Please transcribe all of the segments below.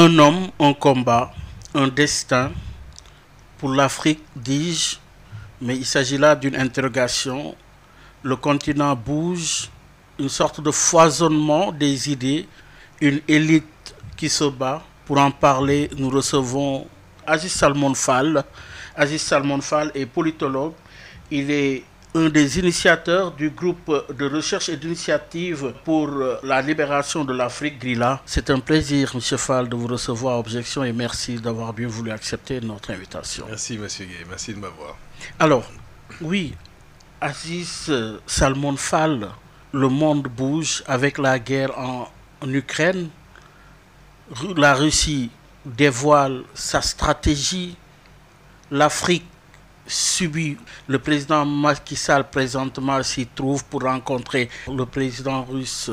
Un homme, un combat, un destin. Pour l'Afrique, dis-je, mais il s'agit là d'une interrogation. Le continent bouge, une sorte de foisonnement des idées, une élite qui se bat. Pour en parler, nous recevons Aziz Salmon Fall. Aziz Salmon Fall est politologue. Il est un des initiateurs du groupe de recherche et d'initiative pour la libération de l'Afrique, Grilla. C'est un plaisir, M. Fall, de vous recevoir. Objection et merci d'avoir bien voulu accepter notre invitation. Merci, M. Gay. Merci de m'avoir. Alors, oui, Aziz Salmon Fall, le monde bouge avec la guerre en Ukraine. La Russie dévoile sa stratégie. L'Afrique subit. Le président Macky Sall présentement s'y trouve pour rencontrer le président russe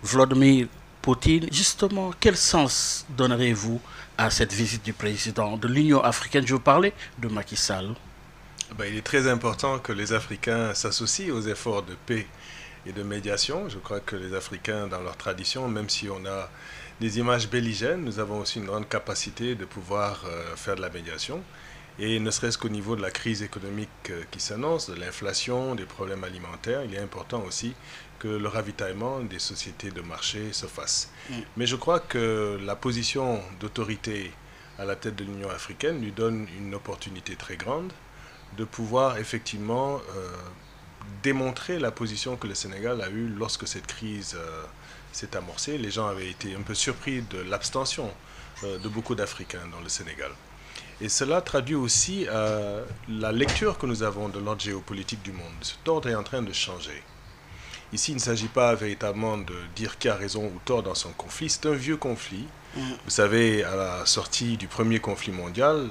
Vladimir Poutine. Justement, quel sens donnerez-vous à cette visite du président de l'Union africaine? Je veux parler de Macky Sall. Il est très important que les Africains s'associent aux efforts de paix et de médiation. Je crois que les Africains, dans leur tradition, même si on a des images belligènes, nous avons aussi une grande capacité de pouvoir faire de la médiation. Et ne serait-ce qu'au niveau de la crise économique qui s'annonce, de l'inflation, des problèmes alimentaires, il est important aussi que le ravitaillement des sociétés de marché se fasse. Mais je crois que la position d'autorité à la tête de l'Union africaine lui donne une opportunité très grande de pouvoir effectivement démontrer la position que le Sénégal a eue lorsque cette crise s'est amorcée. Les gens avaient été un peu surpris de l'abstention de beaucoup d'Africains dans le Sénégal. Et cela traduit aussi la lecture que nous avons de l'ordre géopolitique du monde. Cet ordre est en train de changer. Ici, il ne s'agit pas véritablement de dire qui a raison ou tort dans son conflit. C'est un vieux conflit. Vous savez, à la sortie du premier conflit mondial,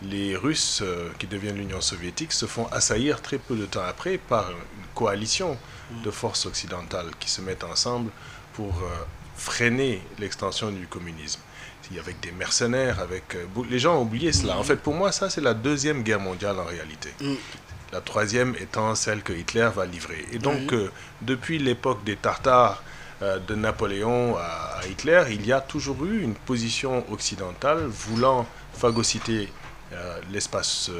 les Russes, qui deviennent l'Union soviétique, se font assaillir très peu de temps après par une coalition de forces occidentales qui se mettent ensemble pour freiner l'extension du communisme. Avec des mercenaires, les gens ont oublié cela. En fait, pour moi, ça, c'est la deuxième guerre mondiale en réalité. La troisième étant celle que Hitler va livrer. Et donc, depuis l'époque des Tartares, de Napoléon à Hitler, il y a toujours eu une position occidentale voulant phagocyter l'espace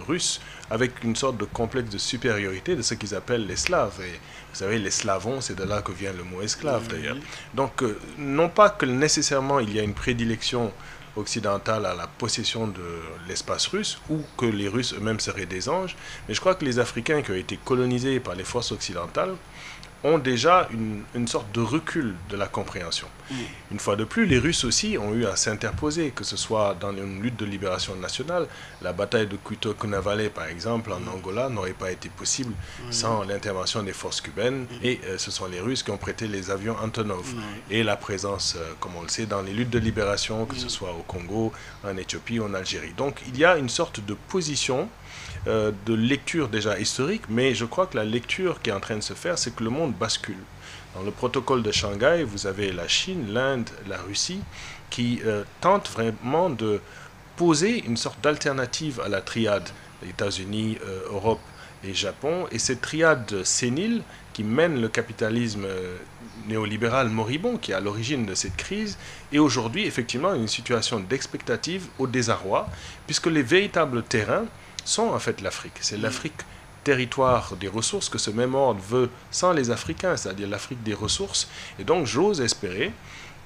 russe avec une sorte de complexe de supériorité de ce qu'ils appellent les Slaves. Et vous savez, les Slavons, c'est de là que vient le mot esclave d'ailleurs. Donc, non pas que nécessairement il y a une prédilection occidentale à la possession de l'espace russe ou que les Russes eux-mêmes seraient des anges, mais je crois que les Africains qui ont été colonisés par les forces occidentales ont déjà une sorte de recul de la compréhension. Une fois de plus, les Russes aussi ont eu à s'interposer, que ce soit dans une lutte de libération nationale. La bataille de Cuito-Cuanavale, par exemple, en Angola, n'aurait pas été possible sans l'intervention des forces cubaines. Et ce sont les Russes qui ont prêté les avions Antonov. Et la présence, comme on le sait, dans les luttes de libération, que ce soit au Congo, en Éthiopie, en Algérie. Donc, il y a une sorte de position de lecture déjà historique, mais je crois que la lecture qui est en train de se faire, c'est que le monde bascule. Dans le protocole de Shanghai, vous avez la Chine, l'Inde, la Russie, qui tentent vraiment de poser une sorte d'alternative à la triade États-Unis, Europe et Japon. Et cette triade sénile qui mène le capitalisme néolibéral moribond, qui est à l'origine de cette crise, est aujourd'hui effectivement une situation d'expectative au désarroi, puisque les véritables terrains sont en fait l'Afrique. C'est l'Afrique, territoire des ressources, que ce même ordre veut sans les Africains, c'est-à-dire l'Afrique des ressources. Et donc j'ose espérer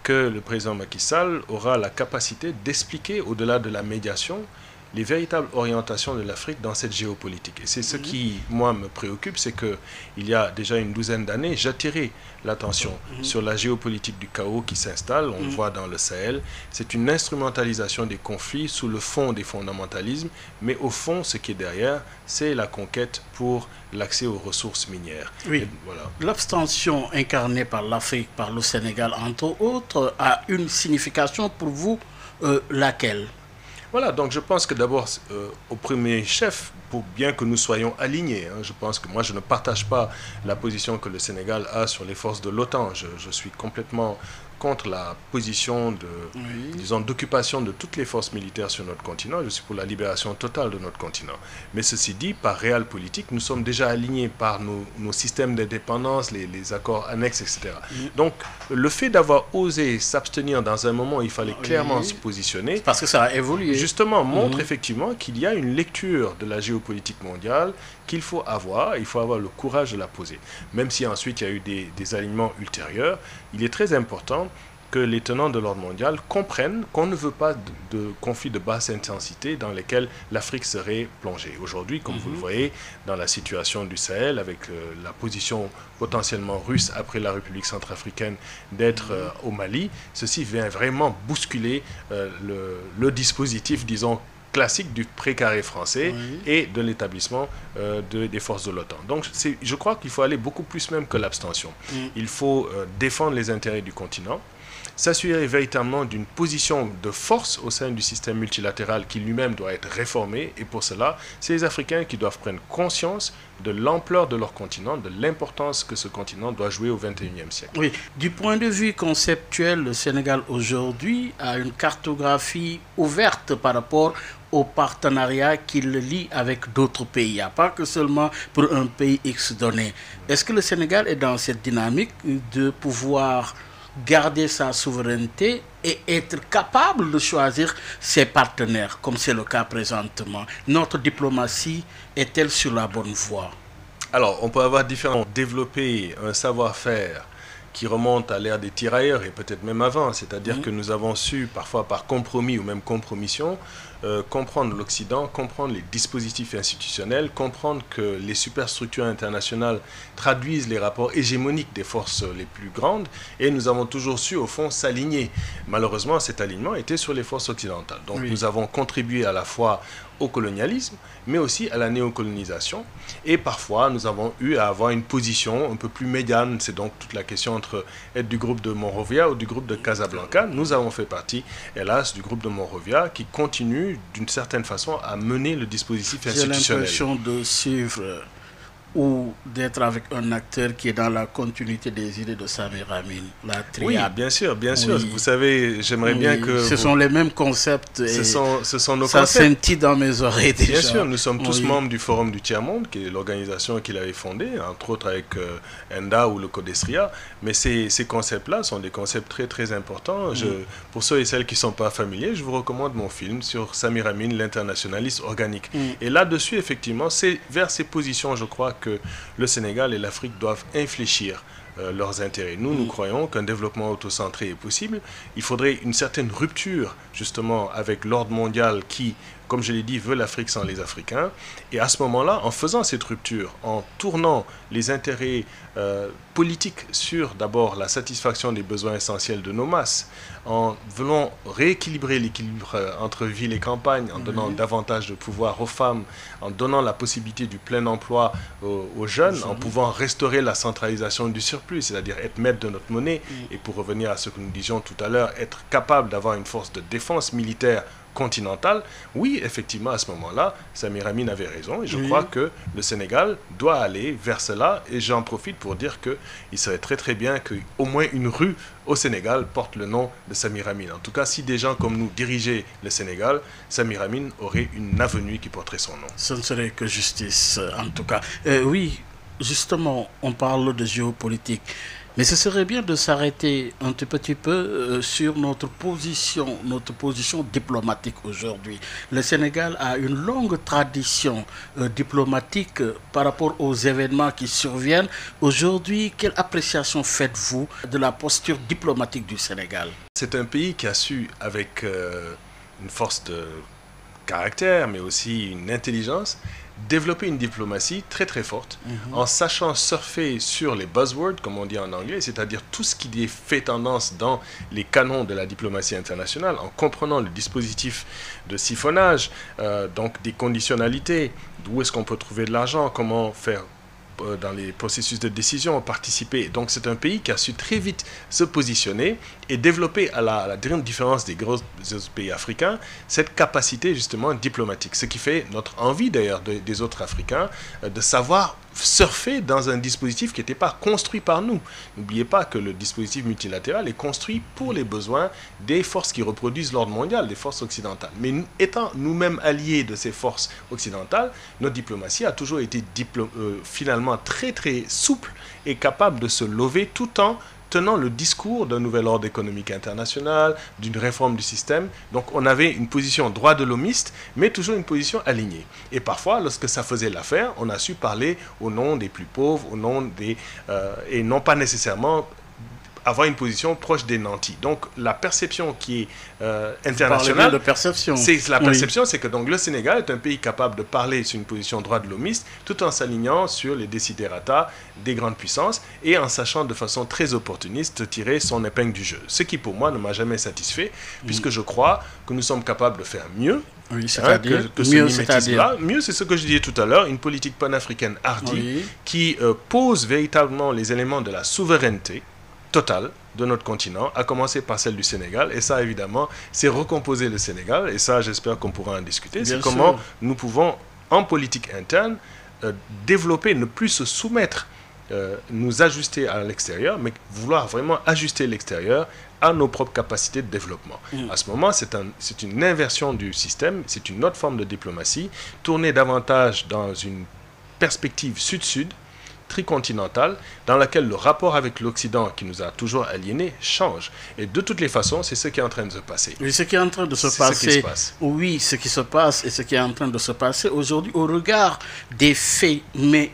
que le président Macky Sall aura la capacité d'expliquer, au-delà de la médiation, les véritables orientations de l'Afrique dans cette géopolitique. Et c'est ce qui, moi, me préoccupe, c'est qu'il y a déjà une douzaine d'années, j'attirais l'attention sur la géopolitique du chaos qui s'installe, on le voit dans le Sahel. C'est une instrumentalisation des conflits sous le fond des fondamentalismes, mais au fond, ce qui est derrière, c'est la conquête pour l'accès aux ressources minières. Oui, voilà. L'abstention incarnée par l'Afrique, par le Sénégal, entre autres, a une signification pour vous, laquelle ? Voilà, donc je pense que d'abord, au premier chef, pour bien que nous soyons alignés, je pense que moi je ne partage pas la position que le Sénégal a sur les forces de l'OTAN. Je suis complètement contre la position disons, d'occupation de toutes les forces militaires sur notre continent. Je suis pour la libération totale de notre continent. Mais ceci dit, par réel politique, nous sommes déjà alignés par nos systèmes d'indépendance, les accords annexes, etc. Donc, le fait d'avoir osé s'abstenir dans un moment où il fallait clairement se positionner, parce que ça a évolué, justement, montre effectivement qu'il y a une lecture de la géopolitique mondiale qu'il faut avoir. Il faut avoir le courage de la poser. Même si ensuite il y a eu des alignements ultérieurs, il est très important que les tenants de l'ordre mondial comprennent qu'on ne veut pas de conflits de basse intensité dans lesquels l'Afrique serait plongée. Aujourd'hui, comme vous le voyez, dans la situation du Sahel, avec la position potentiellement russe après la République centrafricaine d'être au Mali, ceci vient vraiment bousculer le dispositif, disons, classique du précaré français et de l'établissement des forces de l'OTAN. Donc je crois qu'il faut aller beaucoup plus même que l'abstention. Il faut défendre les intérêts du continent, s'assurer véritablement d'une position de force au sein du système multilatéral qui lui-même doit être réformé. Et pour cela, c'est les Africains qui doivent prendre conscience de l'ampleur de leur continent, de l'importance que ce continent doit jouer au XXIe siècle. Oui, du point de vue conceptuel, le Sénégal aujourd'hui a une cartographie ouverte par rapport au partenariat qui le lie avec d'autres pays. Il n'y a pas que seulement pour un pays X donné. Est-ce que le Sénégal est dans cette dynamique de pouvoir garder sa souveraineté et être capable de choisir ses partenaires, comme c'est le cas présentement? Notre diplomatie est-elle sur la bonne voie? Alors, on peut avoir développer un savoir-faire qui remonte à l'ère des tirailleurs et peut-être même avant, c'est-à-dire que nous avons su, parfois par compromis ou même compromission, comprendre l'Occident, comprendre les dispositifs institutionnels, comprendre que les superstructures internationales traduisent les rapports hégémoniques des forces les plus grandes, et nous avons toujours su, au fond, s'aligner. Malheureusement, cet alignement était sur les forces occidentales. Donc nous avons contribué à la fois au colonialisme, mais aussi à la néocolonisation. Et parfois, nous avons eu à avoir une position un peu plus médiane. C'est donc toute la question entre être du groupe de Monrovia ou du groupe de Casablanca. Nous avons fait partie, hélas, du groupe de Monrovia qui continue d'une certaine façon à mener le dispositif institutionnel. J'ai l'impression de suivre ou d'être avec un acteur qui est dans la continuité des idées de Samir Amin, la triade. Oui, bien sûr, bien sûr. Vous savez, j'aimerais bien que... Ce sont les mêmes concepts. Ce sont nos ça concepts. scintille dans mes oreilles déjà. Bien sûr, nous sommes tous membres du Forum du Tiers-Monde, qui est l'organisation qu'il avait fondée, entre autres avec ENDA ou le Codestria. Mais ces concepts-là sont des concepts très, très importants. Pour ceux et celles qui ne sont pas familiers, je vous recommande mon film sur Samir Amin, l'internationaliste organique. Et là-dessus, effectivement, c'est vers ces positions, je crois, que le Sénégal et l'Afrique doivent infléchir leurs intérêts. Nous croyons qu'un développement autocentré est possible. Il faudrait une certaine rupture, justement, avec l'ordre mondial qui, comme je l'ai dit, veut l'Afrique sans les Africains. Et à ce moment-là, en faisant cette rupture, en tournant les intérêts politiques sur d'abord la satisfaction des besoins essentiels de nos masses, en voulant rééquilibrer l'équilibre entre ville et campagne, en donnant davantage de pouvoir aux femmes, en donnant la possibilité du plein emploi aux jeunes, en pouvant restaurer la centralisation du surplus, c'est-à-dire être maître de notre monnaie, et pour revenir à ce que nous disions tout à l'heure, être capable d'avoir une force de défense militaire continentale. Oui, effectivement, à ce moment-là, Samir Amin avait raison, et je crois que le Sénégal doit aller vers cela, et j'en profite pour dire qu'il serait très très bien qu'au moins une rue au Sénégal porte le nom de Samir Amin. En tout cas, si des gens comme nous dirigeaient le Sénégal, Samir Amin aurait une avenue qui porterait son nom. Ce ne serait que justice, en tout cas. Oui, justement, on parle de géopolitique. Mais ce serait bien de s'arrêter un tout petit peu sur notre position diplomatique aujourd'hui. Le Sénégal a une longue tradition diplomatique par rapport aux événements qui surviennent. Aujourd'hui, quelle appréciation faites-vous de la posture diplomatique du Sénégal? C'est un pays qui a su, avec une force de caractère, mais aussi une intelligence, développer une diplomatie très très forte en sachant surfer sur les buzzwords, comme on dit en anglais, c'est-à-dire tout ce qui fait tendance dans les canons de la diplomatie internationale, en comprenant le dispositif de siphonnage, donc des conditionnalités, d'où est-ce qu'on peut trouver de l'argent, comment faire dans les processus de décision, participer. Donc c'est un pays qui a su très vite se positionner et développer, à la grande différence des gros pays africains, cette capacité justement diplomatique. Ce qui fait notre envie d'ailleurs des autres Africains de savoir surfer dans un dispositif qui n'était pas construit par nous. N'oubliez pas que le dispositif multilatéral est construit pour les besoins des forces qui reproduisent l'ordre mondial, des forces occidentales. Mais étant nous-mêmes alliés de ces forces occidentales, notre diplomatie a toujours été finalement très très souple et capable de se lever tout en tenant le discours d'un nouvel ordre économique international, d'une réforme du système. Donc on avait une position droit de l'homiste, mais toujours une position alignée. Et parfois, lorsque ça faisait l'affaire, on a su parler au nom des plus pauvres, au nom des... et non pas nécessairement avoir une position proche des nantis. Donc la perception qui est internationale, de perception. C'est la perception, c'est que donc le Sénégal est un pays capable de parler sur une position droit de l'homiste, tout en s'alignant sur les desiderata des grandes puissances et en sachant de façon très opportuniste tirer son épingle du jeu. Ce qui pour moi ne m'a jamais satisfait, puisque je crois que nous sommes capables de faire mieux. Oui, c'est-à-dire que ce mimétisme-là. Mieux, c'est ce que je disais tout à l'heure, une politique panafricaine hardie qui pose véritablement les éléments de la souveraineté totale de notre continent, à commencer par celle du Sénégal. Et ça, évidemment, c'est recomposer le Sénégal. Et ça, j'espère qu'on pourra en discuter. C'est comment nous pouvons, en politique interne, développer, ne plus se soumettre, nous ajuster à l'extérieur, mais vouloir vraiment ajuster l'extérieur à nos propres capacités de développement. À ce moment, c'est une inversion du système, c'est une autre forme de diplomatie, tournée davantage dans une perspective sud-sud, tricontinentale, dans laquelle le rapport avec l'Occident, qui nous a toujours aliénés, change. Et de toutes les façons, c'est ce qui est en train de se passer. Oui, ce qui est en train de se passer. Oui, ce qui se passe et ce qui est en train de se passer aujourd'hui, au regard des faits, mais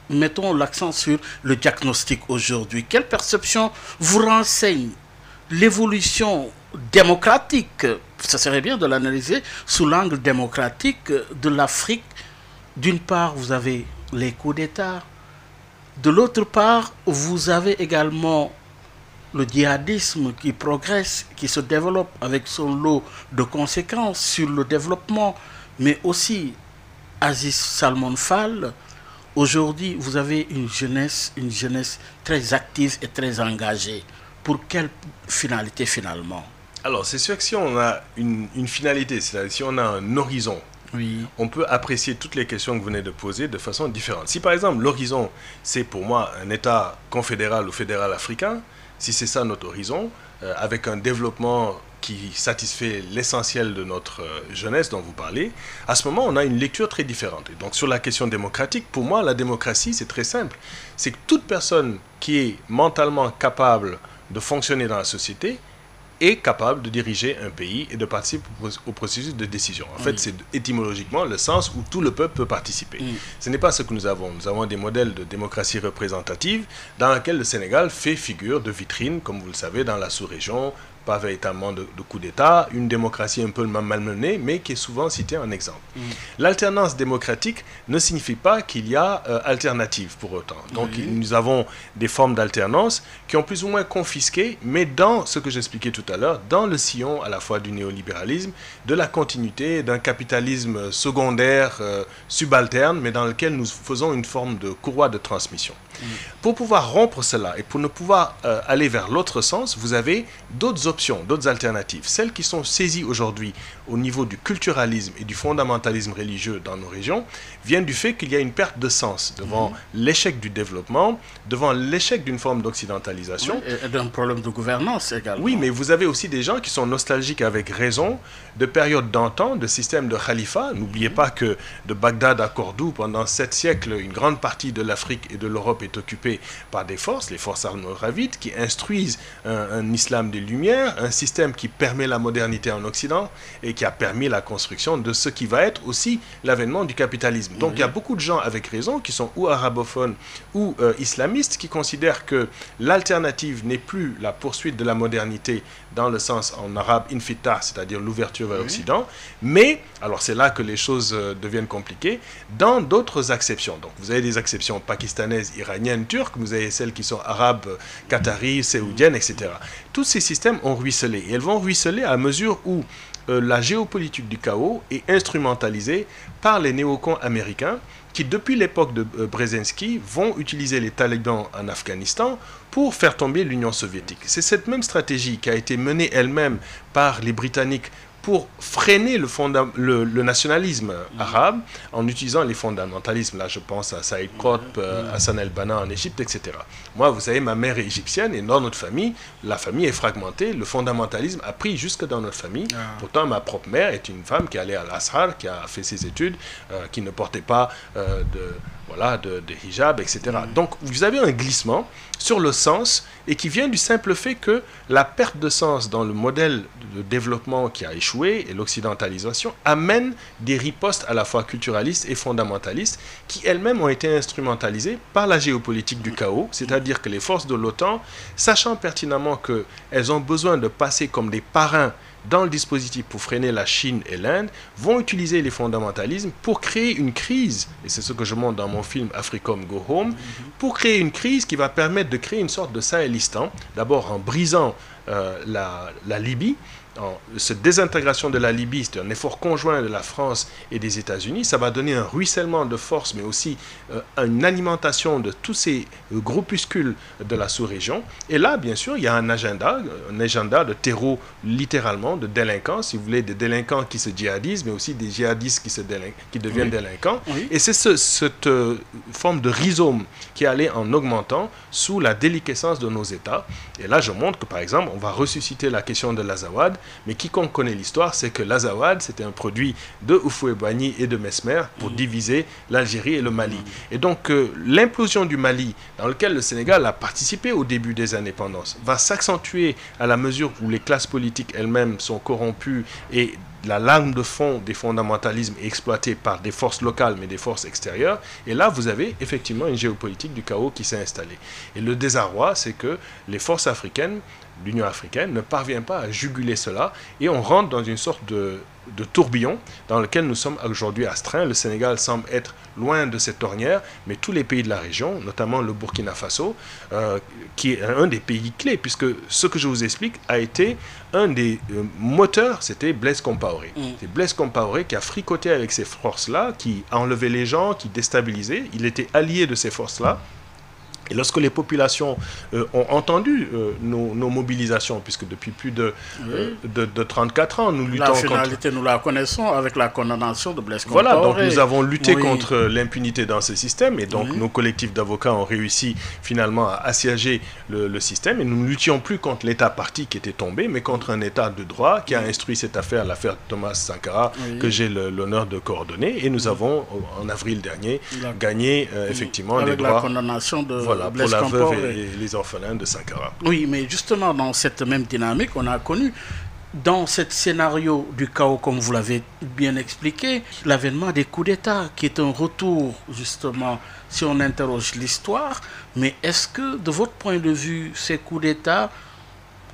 mettons l'accent sur le diagnostic aujourd'hui. Quelle perception vous renseigne l'évolution démocratique, ça serait bien de l'analyser sous l'angle démocratique de l'Afrique? D'une part, vous avez les coups d'État. De l'autre part, vous avez également le djihadisme qui progresse, qui se développe avec son lot de conséquences sur le développement, mais aussi Aziz Salman Fall. Aujourd'hui, vous avez une jeunesse très active et très engagée. Pour quelle finalité finalement? Alors, c'est sûr que si on a une finalité, c'est-à-dire si on a un horizon, on peut apprécier toutes les questions que vous venez de poser de façon différente. Si par exemple l'horizon, c'est pour moi un État confédéral ou fédéral africain, si c'est ça notre horizon, avec un développement qui satisfait l'essentiel de notre jeunesse dont vous parlez, à ce moment, on a une lecture très différente. Et donc sur la question démocratique, pour moi, la démocratie, c'est très simple. C'est que toute personne qui est mentalement capable de fonctionner dans la société est capable de diriger un pays et de participer au processus de décision. En fait, c'est étymologiquement le sens où tout le peuple peut participer. Ce n'est pas ce que nous avons. Nous avons des modèles de démocratie représentative dans laquelle le Sénégal fait figure de vitrine, comme vous le savez, dans la sous-région, pas véritablement de coup d'État, une démocratie un peu malmenée, mais qui est souvent citée en exemple. L'alternance démocratique ne signifie pas qu'il y a alternative pour autant. Donc nous avons des formes d'alternance qui ont plus ou moins confisqué, mais dans ce que j'expliquais tout à l'heure, dans le sillon à la fois du néolibéralisme, de la continuité, d'un capitalisme secondaire, subalterne, mais dans lequel nous faisons une forme de courroie de transmission. Pour pouvoir rompre cela et pour ne pouvoir aller vers l'autre sens, vous avez d'autres options, d'autres alternatives. Celles qui sont saisies aujourd'hui au niveau du culturalisme et du fondamentalisme religieux dans nos régions viennent du fait qu'il y a une perte de sens devant l'échec du développement, devant l'échec d'une forme d'occidentalisation. Et d'un problème de gouvernance également. Oui, mais vous avez aussi des gens qui sont nostalgiques avec raison de périodes d'antan, de systèmes de khalifa. N'oubliez pas que de Bagdad à Cordoue, pendant 7 siècles, une grande partie de l'Afrique et de l'Europe est occupée par des forces, les forces almoravides, qui instruisent un islam des Lumières, un système qui permet la modernité en Occident et qui a permis la construction de ce qui va être aussi l'avènement du capitalisme. Donc il y a beaucoup de gens avec raison qui sont ou arabophones ou islamistes qui considèrent que l'alternative n'est plus la poursuite de la modernité dans le sens en arabe infitah, c'est-à-dire l'ouverture vers l'Occident, mais, alors c'est là que les choses deviennent compliquées, dans d'autres acceptions. Donc vous avez des acceptions pakistanaises, iraniennes, turques, vous avez celles qui sont arabes, qataries, saoudiennes, etc. Tous ces systèmes ont ruisselé, et elles vont ruisseler à mesure où la géopolitique du chaos est instrumentalisée par les néocons américains qui, depuis l'époque de Brzezinski, vont utiliser les talibans en Afghanistan pour faire tomber l'Union soviétique. C'est cette même stratégie qui a été menée elle-même par les Britanniques pour freiner le nationalisme arabe en utilisant les fondamentalismes. Là, je pense à Saïd Qutb, Hassan el-Banna en Égypte, etc. Moi, vous savez, ma mère est égyptienne et dans notre famille, la famille est fragmentée. Le fondamentalisme a pris jusque dans notre famille. Pourtant, ma propre mère est une femme qui allait à l'Azhar, qui a fait ses études, qui ne portait pas de hijab, etc. Donc, vous avez un glissement sur le sens et qui vient du simple fait que la perte de sens dans le modèle de développement qui a échoué et l'occidentalisation amène des ripostes à la fois culturalistes et fondamentalistes qui elles-mêmes ont été instrumentalisées par la géopolitique du chaos, c'est-à-dire que les forces de l'OTAN, sachant pertinemment qu'elles ont besoin de passer comme des parrains dans le dispositif pour freiner la Chine et l'Inde, vont utiliser les fondamentalismes pour créer une crise, et c'est ce que je montre dans mon film Africom Go Home, pour créer une crise qui va permettre de créer une sorte de Sahélistan, d'abord en brisant la Libye. Cette désintégration de la Libye, c'est un effort conjoint de la France et des États-Unis. Ça va donner un ruissellement de force, mais aussi une alimentation de tous ces groupuscules de la sous-région. Et là, bien sûr, il y a un agenda de terreau, littéralement, de délinquants, si vous voulez, des délinquants qui se djihadisent, mais aussi des djihadistes qui deviennent délinquants. Oui. Et c'est cette forme de rhizome qui allait en augmentant sous la déliquescence de nos États. Et là, je montre que, par exemple, on va ressusciter la question de l'Azawad. Mais quiconque connaît l'histoire, c'est que l'Azawad, c'était un produit de Houphouët-Boigny et de Mesmer pour diviser l'Algérie et le Mali. Et donc, l'implosion du Mali, dans lequel le Sénégal a participé au début des indépendances, va s'accentuer à la mesure où les classes politiques elles-mêmes sont corrompues et la lame de fond des fondamentalismes est exploitée par des forces locales, mais des forces extérieures. Et là, vous avez effectivement une géopolitique du chaos qui s'est installée. Et le désarroi, c'est que les forces africaines, l'Union africaine, ne parvient pas à juguler cela. Et on rentre dans une sorte de tourbillon dans lequel nous sommes aujourd'hui astreints. Le Sénégal semble être loin de cette ornière, mais tous les pays de la région, notamment le Burkina Faso, qui est un des pays clés, puisque ce que je vous explique a été un des moteurs, c'était Blaise Compaoré. C'est Blaise Compaoré qui a fricoté avec ces forces-là, qui a enlevé les gens, qui déstabilisait. Il était allié de ces forces-là. Et lorsque les populations ont entendu nos mobilisations, puisque depuis plus de 34 ans, nous luttons contre... La finalité, nous la connaissons avec la condamnation de Blaise Compaoré. Voilà, donc nous avons lutté contre l'impunité dans ce système, et donc nos collectifs d'avocats ont réussi finalement à assiéger le système, et nous ne luttions plus contre l'État parti qui était tombé, mais contre un État de droit qui a instruit cette affaire, l'affaire Thomas Sankara, que j'ai l'honneur de coordonner, et nous avons, en avril dernier, gagné effectivement avec les droits... la condamnation de... Voilà, pour la veuve et les orphelins de Sankara. Oui, mais justement, dans cette même dynamique, on a connu, dans ce scénario du chaos, comme vous l'avez bien expliqué, l'avènement des coups d'État, qui est un retour, justement, si on interroge l'histoire. Mais est-ce que, de votre point de vue, ces coups d'État,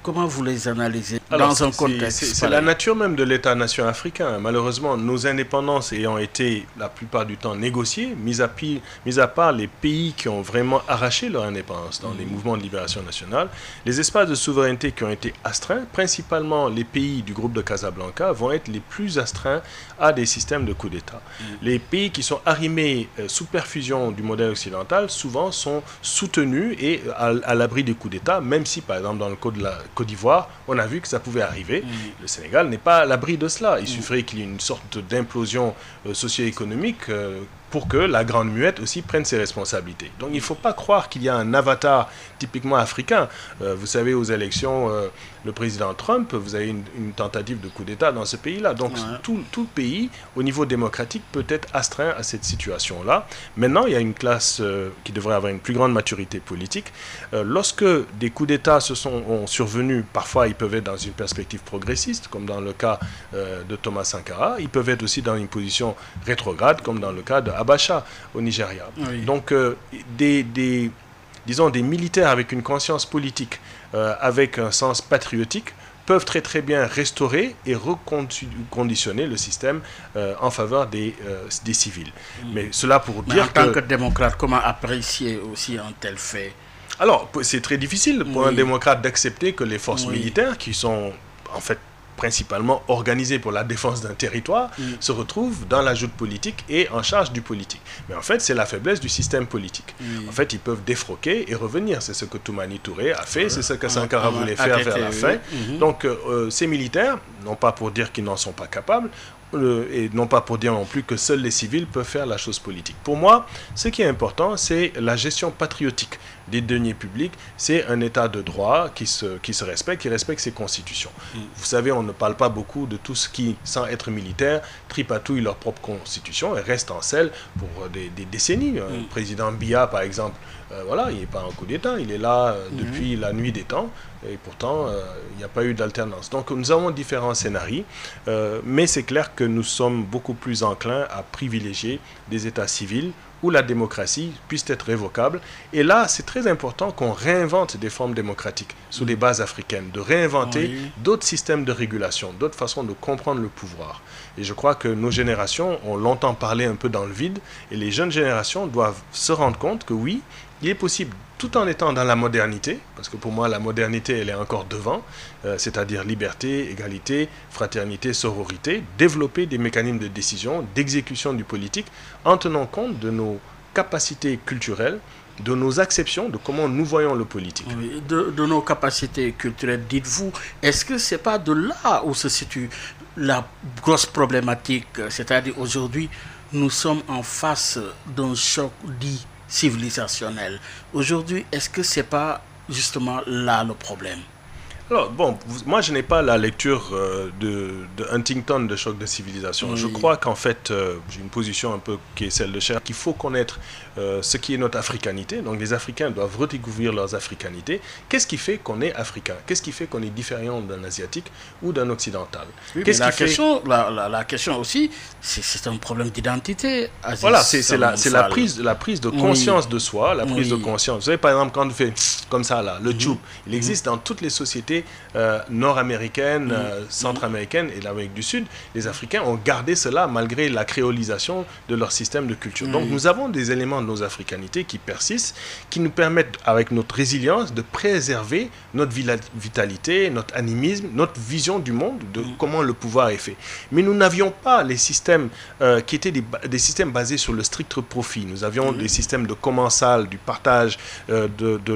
comment vous les analysez dans un contexte? C'est la nature même de l'État-nation africain. Malheureusement, nos indépendances ayant été la plupart du temps négociées, mis à part les pays qui ont vraiment arraché leur indépendance dans les mouvements de libération nationale, les espaces de souveraineté qui ont été astreints, principalement les pays du groupe de Casablanca, vont être les plus astreints à des systèmes de coups d'État. Les pays qui sont arrimés sous perfusion du modèle occidental, souvent sont soutenus et à l'abri des coups d'État, même si, par exemple, dans le cas de la Côte d'Ivoire, on a vu que ça pouvait arriver. Le Sénégal n'est pas à l'abri de cela. Il suffirait qu'il y ait une sorte d'implosion socio-économique pour que la Grande Muette aussi prenne ses responsabilités. Donc il ne faut pas croire qu'il y a un avatar typiquement africain. Vous savez, aux élections, le président Trump, vous avez une tentative de coup d'État dans ce pays-là. Donc tout pays, au niveau démocratique, peut être astreint à cette situation-là. Maintenant, il y a une classe qui devrait avoir une plus grande maturité politique. Lorsque des coups d'État ont survenu, parfois ils peuvent être dans une perspective progressiste, comme dans le cas de Thomas Sankara. Ils peuvent être aussi dans une position rétrograde, comme dans le cas de Abacha au Nigeria. Donc disons des militaires avec une conscience politique, avec un sens patriotique, peuvent très bien restaurer et reconditionner le système en faveur des civils. Mais cela pour dire en tant que démocrate, comment apprécier aussi un tel fait? Alors, c'est très difficile pour un démocrate d'accepter que les forces militaires, qui sont en fait principalement organisées pour la défense d'un territoire, se retrouvent dans la joute politique et en charge du politique. Mais en fait, c'est la faiblesse du système politique. En fait, ils peuvent défroquer et revenir. C'est ce que Toumani Touré a fait, c'est ce que Sankara voulait faire vers la fin. Donc, ces militaires, non pas pour dire qu'ils n'en sont pas capables, et non pas pour dire non plus que seuls les civils peuvent faire la chose politique. Pour moi, ce qui est important, c'est la gestion patriotique des deniers publics. C'est un état de droit qui se respecte, qui respecte ses constitutions. Vous savez, on ne parle pas beaucoup de tout ce qui, sans être militaire, tripatouille leur propre constitution et reste en selle pour des décennies. Le président Biya, par exemple, voilà, il n'est pas en coup d'État, il est là depuis la nuit des temps. Et pourtant, il n'y a pas eu d'alternance. Donc, nous avons différents scénarios, mais c'est clair que nous sommes beaucoup plus enclins à privilégier des États civils où la démocratie puisse être révocable. Et là, c'est très important qu'on réinvente des formes démocratiques sous les bases africaines, de réinventer d'autres systèmes de régulation, d'autres façons de comprendre le pouvoir. Et je crois que nos générations ont longtemps parlé un peu dans le vide, et les jeunes générations doivent se rendre compte que oui, il est possible, tout en étant dans la modernité, parce que pour moi la modernité elle est encore devant, c'est-à-dire liberté, égalité, fraternité, sororité, développer des mécanismes de décision, d'exécution du politique, en tenant compte de nos capacités culturelles, de nos acceptions, de comment nous voyons le politique. Oui, de nos capacités culturelles, dites-vous, est-ce que ce n'est pas de là où se situe la grosse problématique, c'est-à-dire aujourd'hui, nous sommes en face d'un choc dit civilisationnel. Aujourd'hui, est-ce que ce n'est pas justement là le problème? Alors, bon, moi je n'ai pas la lecture de Huntington de choc de civilisation. Je crois qu'en fait, j'ai une position un peu qui est celle de Cher, qu'il faut connaître ce qui est notre africanité. Donc les Africains doivent redécouvrir leurs africanités. Qu'est-ce qui fait qu'on est africain? Qu'est-ce qui fait qu'on est différent d'un Asiatique ou d'un Occidental? Oui, la question aussi, c'est un problème d'identité. Voilà, c'est la prise de conscience de soi, la prise de conscience. Vous savez, par exemple, quand on fait comme ça, là, le tchoub, il existe dans toutes les sociétés nord-américaines, centra-américaines et l'Amérique du Sud. Les Africains ont gardé cela malgré la créolisation de leur système de culture. Donc nous avons des éléments de nos africanités qui persistent, qui nous permettent, avec notre résilience, de préserver notre vitalité, notre animisme, notre vision du monde, de comment le pouvoir est fait. Mais nous n'avions pas les systèmes qui étaient des systèmes basés sur le strict profit. Nous avions des systèmes de commensal, du partage de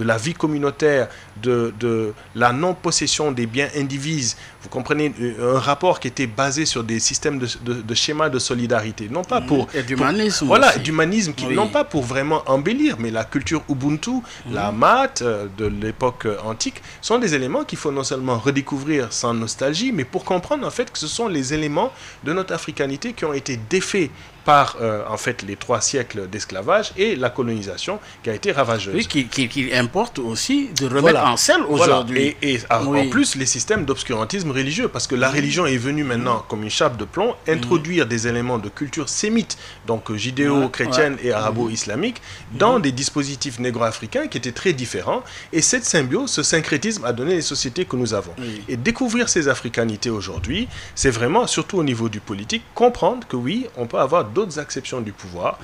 la vie communautaire, de la non-possession des biens indivises. Vous comprenez, un rapport qui était basé sur des systèmes de schémas de solidarité. Non pas pour... Et d'humanisme. Voilà, d'humanisme, non pas pour vraiment embellir, mais la culture Ubuntu, la maths de l'époque antique, sont des éléments qu'il faut non seulement redécouvrir sans nostalgie, mais pour comprendre en fait que ce sont les éléments de notre africanité qui ont été défaits par en fait les 3 siècles d'esclavage et la colonisation qui a été ravageuse. Oui, qui importe aussi de remettre en selle aujourd'hui. Et en plus les systèmes d'obscurantisme religieux, parce que la religion est venue maintenant comme une chape de plomb introduire des éléments de culture sémite, donc judéo-chrétienne et arabo-islamique, dans des dispositifs négro-africains qui étaient très différents. Et cette symbiose, ce syncrétisme a donné les sociétés que nous avons. Et découvrir ces africanités aujourd'hui, c'est vraiment, surtout au niveau du politique, comprendre que oui, on peut avoir d'autres acceptions du pouvoir,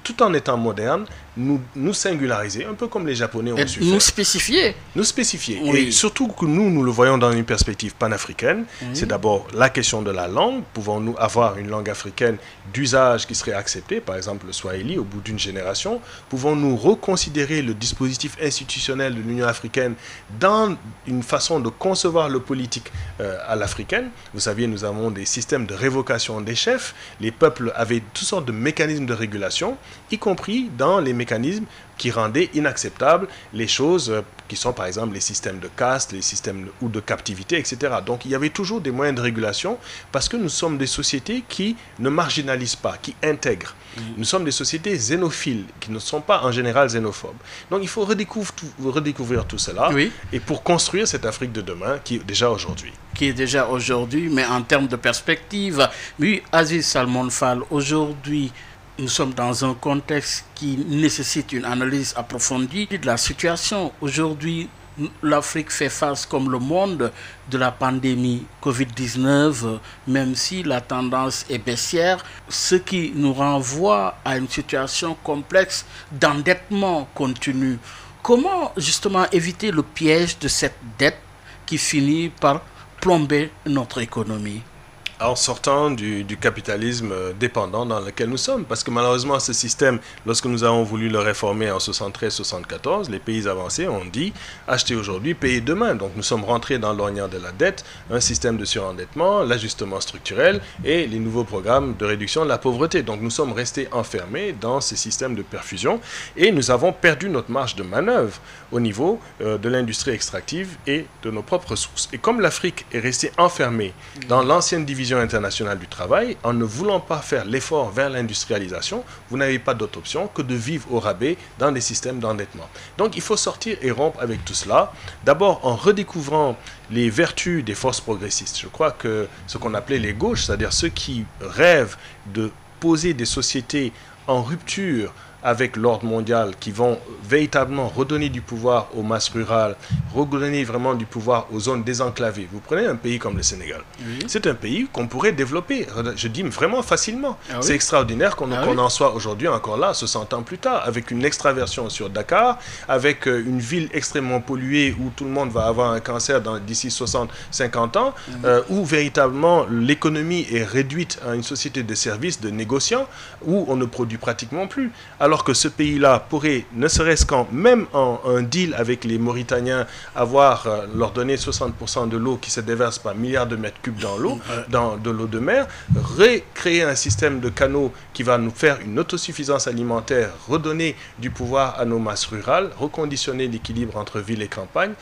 tout en étant moderne, nous singulariser, un peu comme les Japonais ont su faire. Nous spécifier. Nous spécifier. Et surtout que nous le voyons dans une perspective panafricaine. C'est d'abord la question de la langue. Pouvons-nous avoir une langue africaine d'usage qui serait acceptée, par exemple le Swahili, au bout d'une génération? Pouvons-nous reconsidérer le dispositif institutionnel de l'Union africaine dans une façon de concevoir le politique à l'africaine? Vous saviez, nous avons des systèmes de révocation des chefs. Les peuples avaient toutes sortes de mécanismes de régulation, y compris dans les mécanismes qui rendaient inacceptables les choses qui sont par exemple les systèmes de caste, les systèmes ou de captivité, etc. Donc il y avait toujours des moyens de régulation parce que nous sommes des sociétés qui ne marginalisent pas, qui intègrent. Nous sommes des sociétés xénophiles qui ne sont pas en général xénophobes. Donc il faut redécouvrir tout cela et pour construire cette Afrique de demain qui est déjà aujourd'hui. Qui est déjà aujourd'hui, mais en termes de perspective, oui, Aziz Salmon Fall, aujourd'hui, nous sommes dans un contexte qui nécessite une analyse approfondie de la situation. Aujourd'hui, l'Afrique fait face, comme le monde, de la pandémie Covid-19, même si la tendance est baissière, ce qui nous renvoie à une situation complexe d'endettement continu. Comment justement éviter le piège de cette dette qui finit par plomber notre économie? En sortant du capitalisme dépendant dans lequel nous sommes. Parce que malheureusement, ce système, lorsque nous avons voulu le réformer en 73-74, les pays avancés ont dit acheter aujourd'hui, payer demain. Donc nous sommes rentrés dans l'ornière de la dette, un système de surendettement, l'ajustement structurel et les nouveaux programmes de réduction de la pauvreté. Donc nous sommes restés enfermés dans ces systèmes de perfusion et nous avons perdu notre marge de manœuvre au niveau de l'industrie extractive et de nos propres ressources. Et comme l'Afrique est restée enfermée dans l'ancienne division internationale du travail, en ne voulant pas faire l'effort vers l'industrialisation, vous n'avez pas d'autre option que de vivre au rabais dans des systèmes d'endettement. Donc il faut sortir et rompre avec tout cela, d'abord en redécouvrant les vertus des forces progressistes. Je crois que ce qu'on appelait les gauches, c'est-à-dire ceux qui rêvent de poser des sociétés en rupture avec l'ordre mondial, qui vont véritablement redonner du pouvoir aux masses rurales, redonner vraiment du pouvoir aux zones désenclavées. Vous prenez un pays comme le Sénégal. Oui. C'est un pays qu'on pourrait développer, je dis vraiment facilement. Ah oui. C'est extraordinaire qu'on en soit aujourd'hui encore là, 60 ans plus tard, avec une extraversion sur Dakar, avec une ville extrêmement polluée où tout le monde va avoir un cancer d'ici 60-50 ans, où véritablement l'économie est réduite à une société de services, de négociants, où on ne produit pratiquement plus. Alors que ce pays-là pourrait, ne serait-ce qu'en même en un deal avec les Mauritaniens, leur donner 60% de l'eau qui se déverse par milliards de mètres cubes dans l'eau, de l'eau de mer, recréer un système de canaux qui va nous faire une autosuffisance alimentaire, redonner du pouvoir à nos masses rurales, reconditionner l'équilibre entre ville et campagne,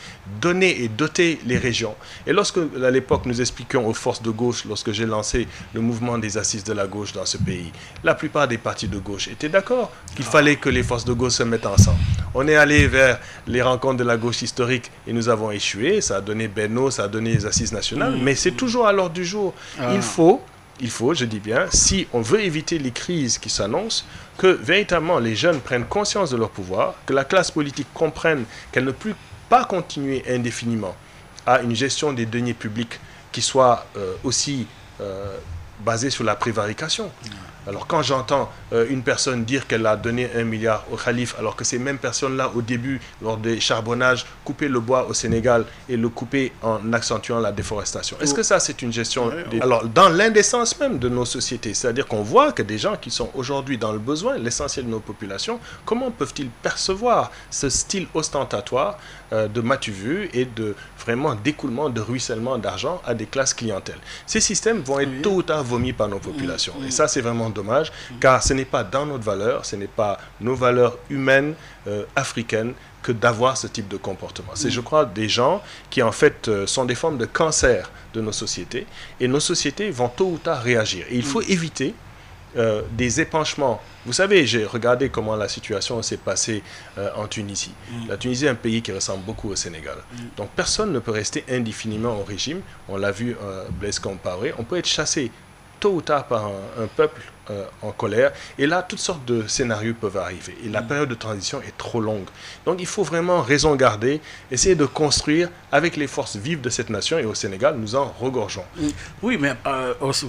donner et doter les régions. Et lorsque, à l'époque, nous expliquions aux forces de gauche, lorsque j'ai lancé le mouvement des assises de la gauche dans ce pays, la plupart des partis de gauche étaient d'accord qu'il fallait que les forces de gauche se mettent ensemble. On est allé vers les rencontres de la gauche historique et nous avons échoué. Ça a donné Benno, ça a donné les assises nationales, mais c'est toujours à l'ordre du jour. Il faut, je dis bien, si on veut éviter les crises qui s'annoncent, que véritablement les jeunes prennent conscience de leur pouvoir, que la classe politique comprenne qu'elle ne peut pas continuer indéfiniment à une gestion des deniers publics qui soit aussi basée sur la prévarication. Alors quand j'entends une personne dire qu'elle a donné 1 milliard au calife, alors que ces mêmes personnes-là, au début, lors des charbonnages, coupaient le bois au Sénégal et le coupaient en accentuant la déforestation. Est-ce que ça, c'est une gestion Alors, dans l'indécence même de nos sociétés, c'est-à-dire qu'on voit que des gens qui sont aujourd'hui dans le besoin, l'essentiel de nos populations, comment peuvent-ils percevoir ce style ostentatoire de matu-vu et de vraiment d'écoulement, de ruissellement d'argent à des classes clientèles? Ces systèmes vont être tôt ou tard vomis par nos populations. Et ça, c'est vraiment dommage, car ce n'est pas dans notre valeur, ce n'est pas nos valeurs humaines, africaines, que d'avoir ce type de comportement. C'est, je crois, des gens qui, en fait, sont des formes de cancer de nos sociétés, et nos sociétés vont tôt ou tard réagir. Et il faut éviter des épanchements. Vous savez, j'ai regardé comment la situation s'est passée en Tunisie. La Tunisie est un pays qui ressemble beaucoup au Sénégal. Donc personne ne peut rester indéfiniment au régime. On l'a vu, Blaise Compaoré. On peut être chassé tôt ou tard par un peuple en colère. Et là, toutes sortes de scénarios peuvent arriver. Et la période de transition est trop longue. Donc il faut vraiment raison garder, essayer de construire avec les forces vives de cette nation. Et au Sénégal, nous en regorgeons. Oui, mais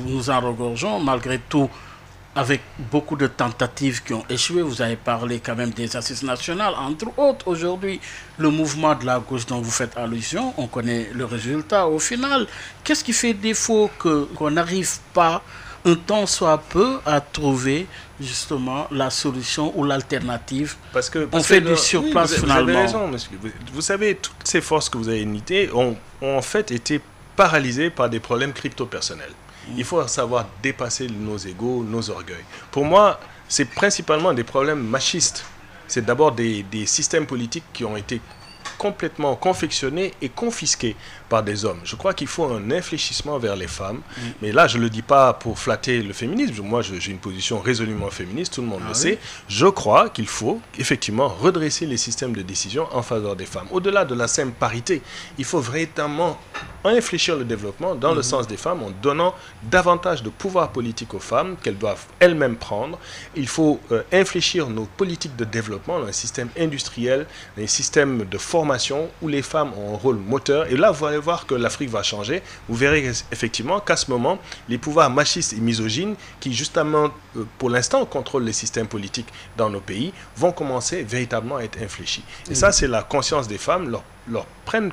nous en regorgeons malgré tout, avec beaucoup de tentatives qui ont échoué. Vous avez parlé quand même des assises nationales, entre autres. Aujourd'hui, le mouvement de la gauche dont vous faites allusion, on connaît le résultat au final. Qu'est-ce qui fait défaut qu'on n'arrive pas, un temps soit peu, à trouver justement la solution ou l'alternative? Parce on fait du surplace finalement. Vous avez raison, monsieur. Vous savez, toutes ces forces que vous avez notées ont en fait été paralysées par des problèmes crypto-personnels. Il faut savoir dépasser nos égos, nos orgueils. Pour moi, c'est principalement des problèmes machistes. C'est d'abord des systèmes politiques qui ont été complètement confectionnés et confisqués par des hommes. Je crois qu'il faut un infléchissement vers les femmes. Mais là, je ne le dis pas pour flatter le féminisme. Moi, j'ai une position résolument féministe, tout le monde le sait. Je crois qu'il faut effectivement redresser les systèmes de décision en faveur des femmes. Au-delà de la simple parité, il faut véritablement infléchir le développement dans le sens des femmes en donnant davantage de pouvoir politique aux femmes qu'elles doivent elles-mêmes prendre. Il faut infléchir nos politiques de développement dans un système industriel, dans un système de formation où les femmes ont un rôle moteur. Et là, vous allez voir que l'Afrique va changer. Vous verrez effectivement qu'à ce moment, les pouvoirs machistes et misogynes qui justement, pour l'instant, contrôlent les systèmes politiques dans nos pays, vont commencer véritablement à être infléchis. Et ça, c'est la conscience des femmes, leur prennent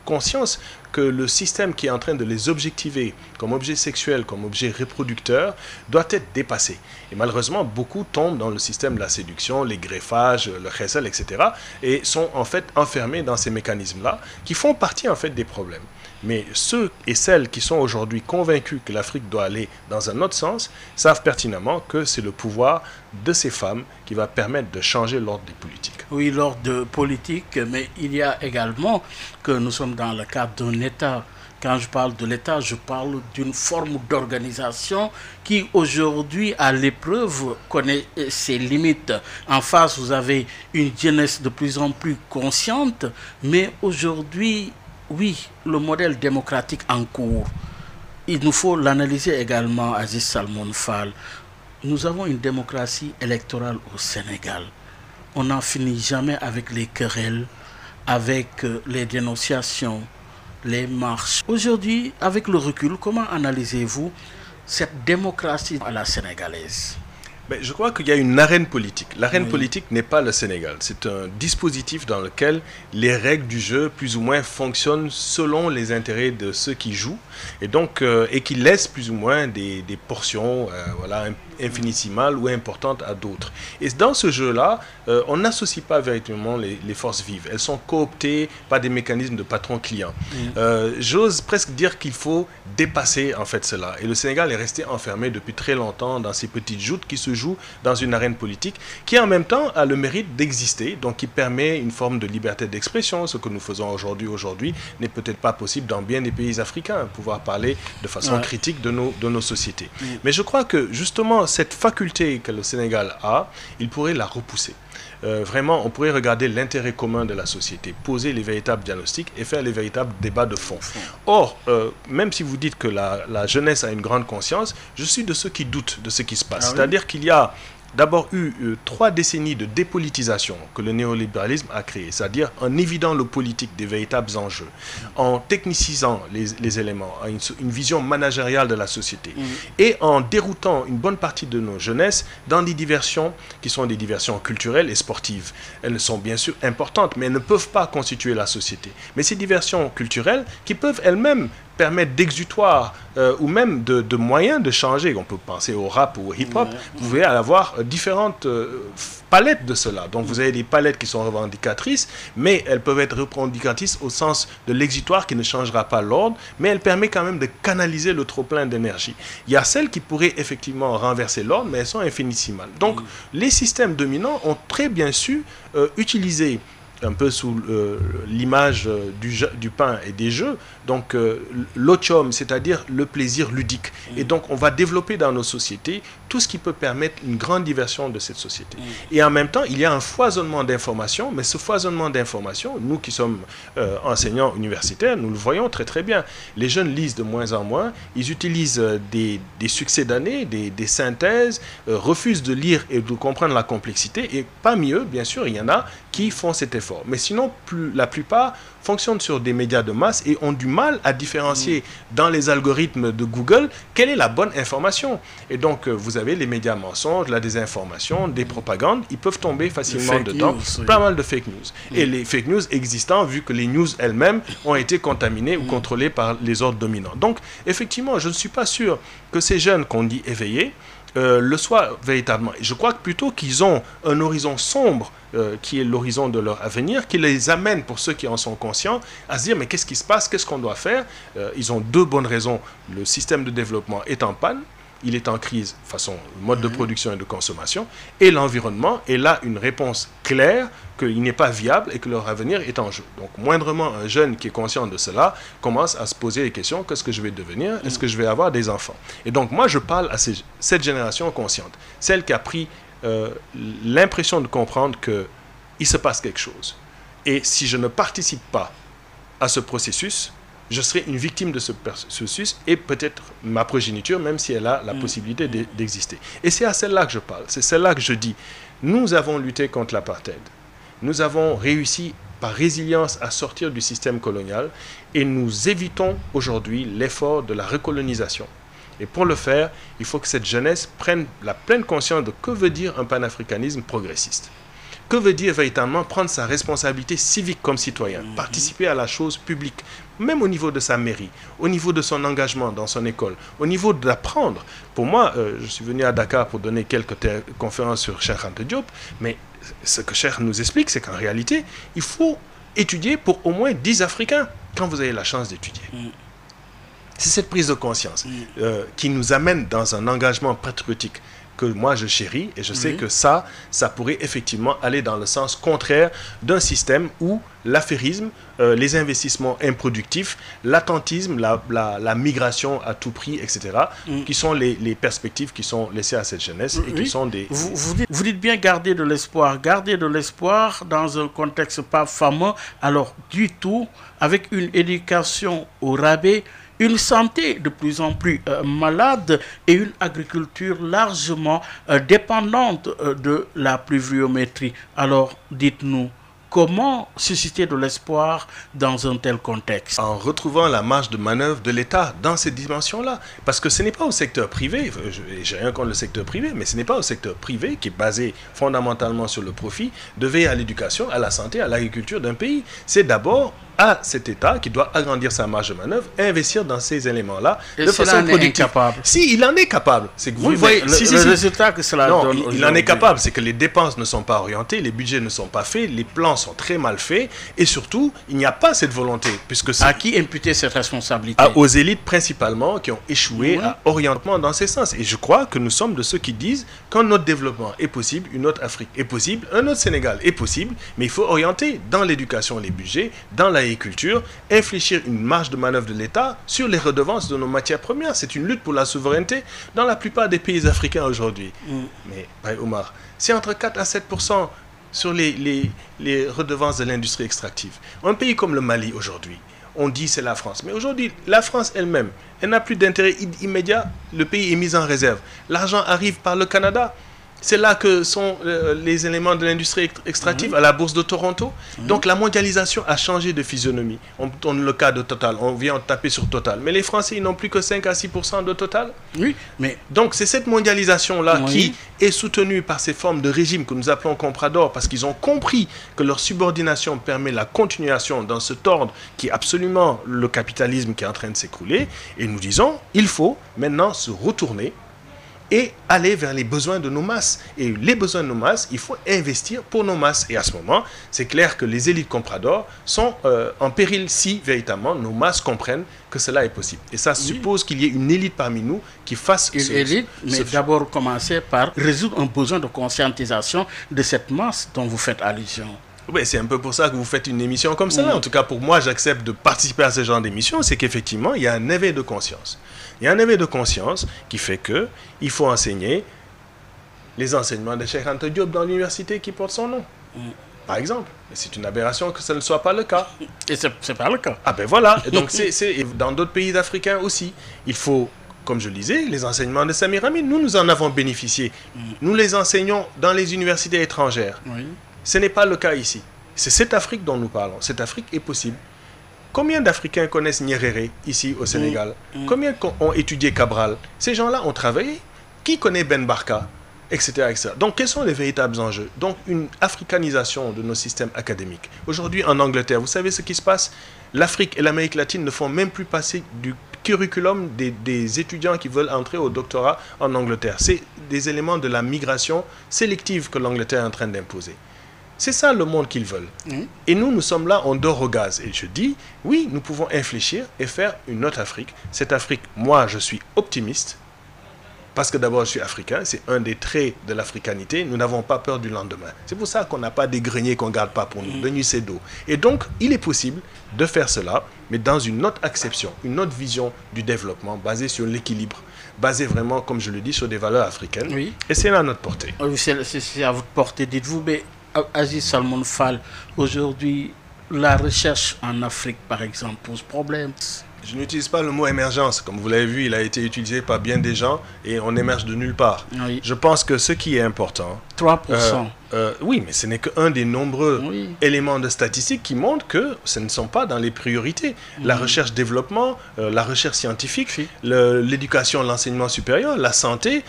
conscience que le système qui est en train de les objectiver comme objet sexuel, comme objet reproducteur, doit être dépassé. Et malheureusement, beaucoup tombent dans le système de la séduction, les greffages, le khessel, etc. et sont en fait enfermés dans ces mécanismes-là qui font partie en fait des problèmes. Mais ceux et celles qui sont aujourd'hui convaincus que l'Afrique doit aller dans un autre sens savent pertinemment que c'est le pouvoir de ces femmes qui va permettre de changer l'ordre des politiques. Oui, l'ordre politique, mais il y a également que nous sommes dans le cadre d'un État. Quand je parle de l'État, je parle d'une forme d'organisation qui aujourd'hui, à l'épreuve, connaît ses limites. En face, vous avez une jeunesse de plus en plus consciente, mais aujourd'hui, oui, le modèle démocratique en cours, il nous faut l'analyser également, Aziz Salmon Fall. Nous avons une démocratie électorale au Sénégal. On n'en finit jamais avec les querelles, avec les dénonciations, les marches. Aujourd'hui, avec le recul, comment analysez-vous cette démocratie à la sénégalaise? Mais je crois qu'il y a une arène politique. L'arène politique n'est pas le Sénégal. C'est un dispositif dans lequel les règles du jeu, plus ou moins, fonctionnent selon les intérêts de ceux qui jouent et donc et qui laissent plus ou moins des portions voilà, infinitésimales ou importantes à d'autres. Et dans ce jeu-là, on n'associe pas véritablement les forces vives. Elles sont cooptées par des mécanismes de patron-client. J'ose presque dire qu'il faut dépasser en fait cela. Et le Sénégal est resté enfermé depuis très longtemps dans ces petites joutes qui se joue dans une arène politique qui en même temps a le mérite d'exister, donc qui permet une forme de liberté d'expression. Ce que nous faisons aujourd'hui n'est peut-être pas possible dans bien des pays africains, pouvoir parler de façon critique de nos sociétés. Mais je crois que justement cette faculté que le Sénégal a, il pourrait la repousser. Vraiment, on pourrait regarder l'intérêt commun de la société, poser les véritables diagnostics et faire les véritables débats de fond. Or, même si vous dites que la jeunesse a une grande conscience, je suis de ceux qui doutent de ce qui se passe. C'est-à-dire qu'il y a d'abord eu 3 décennies de dépolitisation que le néolibéralisme a créé, c'est-à-dire en évidant le politique des véritables enjeux, en technicisant les éléments, en une vision managériale de la société, et en déroutant une bonne partie de nos jeunesses dans des diversions qui sont des diversions culturelles et sportives. Elles sont bien sûr importantes, mais elles ne peuvent pas constituer la société. Mais ces diversions culturelles qui peuvent elles-mêmes permettre d'exutoire ou même de moyens de changer. On peut penser au rap ou au hip-hop. Vous pouvez avoir différentes palettes de cela. Donc vous avez des palettes qui sont revendicatrices, mais elles peuvent être revendicatrices au sens de l'exutoire qui ne changera pas l'ordre, mais elle permet quand même de canaliser le trop-plein d'énergie. Il y a celles qui pourraient effectivement renverser l'ordre, mais elles sont infinitésimales. Donc les systèmes dominants ont très bien su utiliser un peu sous l'image du pain et des jeux, donc l'otium, c'est-à-dire le plaisir ludique. Et donc on va développer dans nos sociétés tout ce qui peut permettre une grande diversion de cette société. Et en même temps, il y a un foisonnement d'informations, mais ce foisonnement d'informations, nous qui sommes enseignants universitaires, nous le voyons très très bien. Les jeunes lisent de moins en moins, ils utilisent des succès d'année, des synthèses, refusent de lire et de comprendre la complexité, et parmi eux, bien sûr, il y en a qui font cet effort. Mais sinon, la plupart fonctionnent sur des médias de masse et ont du mal à différencier dans les algorithmes de Google quelle est la bonne information. Et donc, vous avez les médias mensonges, la désinformation, des propagandes, ils peuvent tomber facilement dedans. Pas mal de fake news. Et les fake news existants, vu que les news elles-mêmes ont été contaminées ou contrôlées par les ordres dominants. Donc, effectivement, je ne suis pas sûr que ces jeunes qu'on dit éveillés le soient véritablement. Je crois que plutôt qu'ils ont un horizon sombre qui est l'horizon de leur avenir, qui les amène, pour ceux qui en sont conscients, à se dire mais qu'est-ce qui se passe, qu'est-ce qu'on doit faire. Ils ont 2 bonnes raisons. Le système de développement est en panne, il est en crise façon mode de production et de consommation, et l'environnement est là une réponse claire qu'il n'est pas viable et que leur avenir est en jeu. Donc moindrement un jeune qui est conscient de cela commence à se poser les questions, qu'est-ce que je vais devenir, est-ce que je vais avoir des enfants? Et donc moi je parle à cette génération consciente, celle qui a pris l'impression de comprendre qu'il se passe quelque chose. Et si je ne participe pas à ce processus, je serai une victime de ce processus et peut-être ma progéniture, même si elle a la possibilité d'exister. Et c'est à celle-là que je parle. C'est celle-là que je dis. Nous avons lutté contre l'apartheid. Nous avons réussi par résilience à sortir du système colonial et nous évitons aujourd'hui l'effort de la recolonisation. Et pour le faire, il faut que cette jeunesse prenne la pleine conscience de que veut dire un panafricanisme progressiste. Que veut dire véritablement prendre sa responsabilité civique comme citoyen, participer à la chose publique, même au niveau de sa mairie, au niveau de son engagement dans son école, au niveau d'apprendre. Pour moi, je suis venu à Dakar pour donner quelques conférences sur Cheikh Anta Diop, mais ce que Cheikh nous explique, c'est qu'en réalité, il faut étudier pour au moins 10 Africains quand vous avez la chance d'étudier. C'est cette prise de conscience qui nous amène dans un engagement patriotique que moi je chéris, et je sais que ça pourrait effectivement aller dans le sens contraire d'un système où l'affairisme, les investissements improductifs, l'attentisme, la migration à tout prix, etc., qui sont les perspectives qui sont laissées à cette jeunesse et qui sont des... Vous dites bien garder de l'espoir dans un contexte pas fameux, alors du tout, avec une éducation au rabais, une santé de plus en plus malade et une agriculture largement dépendante de la pluviométrie. Alors, dites-nous, comment susciter de l'espoir dans un tel contexte? En retrouvant la marge de manœuvre de l'État dans ces dimensions-là. Parce que ce n'est pas au secteur privé, j'ai rien contre le secteur privé, mais ce n'est pas au secteur privé qui est basé fondamentalement sur le profit, de veiller à l'éducation, à la santé, à l'agriculture d'un pays. C'est d'abord à cet État qui doit agrandir sa marge de manœuvre, investir dans ces éléments-là de façon productive. Si, il en est capable. C'est que vous voyez, le résultat que cela donne il en est capable. C'est que les dépenses ne sont pas orientées, les budgets ne sont pas faits, les plans sont très mal faits, et surtout, il n'y a pas cette volonté. Puisque à qui imputer cette responsabilité? Aux élites principalement qui ont échoué à orientement dans ces sens. Et je crois que nous sommes de ceux qui disent qu'un autre développement est possible, une autre Afrique est possible, un autre Sénégal est possible, mais il faut orienter dans l'éducation les budgets, dans l'agriculture, infléchir une marge de manœuvre de l'État sur les redevances de nos matières premières. C'est une lutte pour la souveraineté dans la plupart des pays africains aujourd'hui. Mais, Omar, c'est entre 4 à 7% sur les redevances de l'industrie extractive. Un pays comme le Mali aujourd'hui, on dit c'est la France. Mais aujourd'hui, la France elle-même, elle n'a plus d'intérêt immédiat. Le pays est mis en réserve. L'argent arrive par le Canada. C'est là que sont les éléments de l'industrie extractive à la bourse de Toronto. Donc la mondialisation a changé de physionomie. On tourne le cas de Total, on vient taper sur Total. Mais les Français, ils n'ont plus que 5 à 6% de Total. Oui, mais... Donc c'est cette mondialisation-là qui est soutenue par ces formes de régime que nous appelons compradors, parce qu'ils ont compris que leur subordination permet la continuation dans cet ordre qui est absolument le capitalisme qui est en train de s'écrouler. Et nous disons, il faut maintenant se retourner et aller vers les besoins de nos masses. Et les besoins de nos masses, il faut investir pour nos masses. Et à ce moment, c'est clair que les élites compradors sont en péril si, véritablement, nos masses comprennent que cela est possible. Et ça suppose qu'il y ait une élite parmi nous qui fasse une élite, mais d'abord commencer par résoudre un besoin de conscientisation de cette masse dont vous faites allusion. Oui, c'est un peu pour ça que vous faites une émission comme celle-là. En tout cas, pour moi, j'accepte de participer à ce genre d'émission. C'est qu'effectivement, il y a un éveil de conscience. Il y a un éveil de conscience qui fait qu'il faut enseigner les enseignements de Cheikh Anta Diop dans l'université qui porte son nom. Par exemple. Mais c'est une aberration que ce ne soit pas le cas. Et c'est pas le cas. Ah ben voilà. Et donc, c'est dans d'autres pays africains aussi. Il faut, comme je le disais, les enseignements de Samir Amin. Nous en avons bénéficié. Nous les enseignons dans les universités étrangères. Ce n'est pas le cas ici. C'est cette Afrique dont nous parlons. Cette Afrique est possible. Combien d'Africains connaissent Nyerere ici au Sénégal? Combien ont étudié Cabral? Ces gens-là ont travaillé. Qui connaît Ben Barka? Etc., etc. Donc, quels sont les véritables enjeux? Donc, une africanisation de nos systèmes académiques. Aujourd'hui, en Angleterre, vous savez ce qui se passe? L'Afrique et l'Amérique latine ne font même plus passer du curriculum des étudiants qui veulent entrer au doctorat en Angleterre. C'est des éléments de la migration sélective que l'Angleterre est en train d'imposer. C'est ça le monde qu'ils veulent. Et nous sommes là, on dort au gaz. Et je dis, oui, nous pouvons infléchir et faire une autre Afrique. Cette Afrique, moi, je suis optimiste. Parce que d'abord, je suis africain. C'est un des traits de l'africanité. Nous n'avons pas peur du lendemain. C'est pour ça qu'on n'a pas des greniers qu'on ne garde pas pour nous, de nuit c'est d'eau. Et donc, il est possible de faire cela, mais dans une autre acception, une autre vision du développement, basée sur l'équilibre, basée vraiment, comme je le dis, sur des valeurs africaines. Et c'est à notre portée. C'est à votre portée, dites-vous. Mais Aziz Salmon Fall, aujourd'hui, la recherche en Afrique, par exemple, pose problème. Je n'utilise pas le mot émergence. Comme vous l'avez vu, il a été utilisé par bien des gens et on émerge de nulle part. Je pense que ce qui est important, 3%. Oui, mais ce n'est qu'un des nombreux éléments de statistiques qui montrent que ce ne sont pas dans les priorités. La recherche-développement, la recherche scientifique, l'éducation, l'enseignement supérieur, la santé,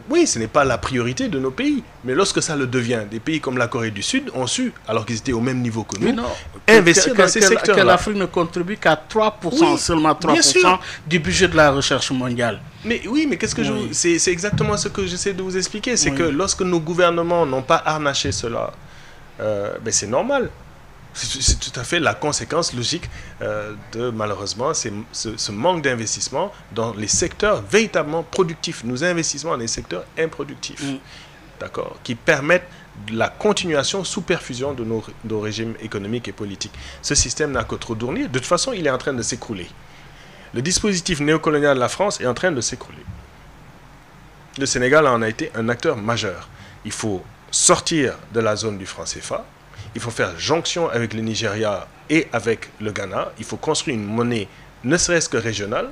oui, ce n'est pas la priorité de nos pays. Mais lorsque ça le devient, des pays comme la Corée du Sud ont su, alors qu'ils étaient au même niveau que nous, investir dans ces secteurs-là. Que l'Afrique ne contribue qu'à 3%, seulement 3% du budget de la recherche mondiale. Mais oui, mais qu'est-ce que c'est exactement ce que j'essaie de vous expliquer. C'est que lorsque nos gouvernements n'ont pas harnaché cela, ben c'est normal. C'est tout à fait la conséquence logique de, malheureusement, ce manque d'investissement dans les secteurs véritablement productifs. Nous investissons dans les secteurs improductifs, d'accord, qui permettent la continuation sous perfusion de nos régimes économiques et politiques. Ce système n'a que trop tourné. De toute façon, il est en train de s'écrouler. Le dispositif néocolonial de la France est en train de s'écrouler. Le Sénégal en a été un acteur majeur. Il faut sortir de la zone du franc CFA. Il faut faire jonction avec le Nigeria et avec le Ghana. Il faut construire une monnaie, ne serait-ce que régionale,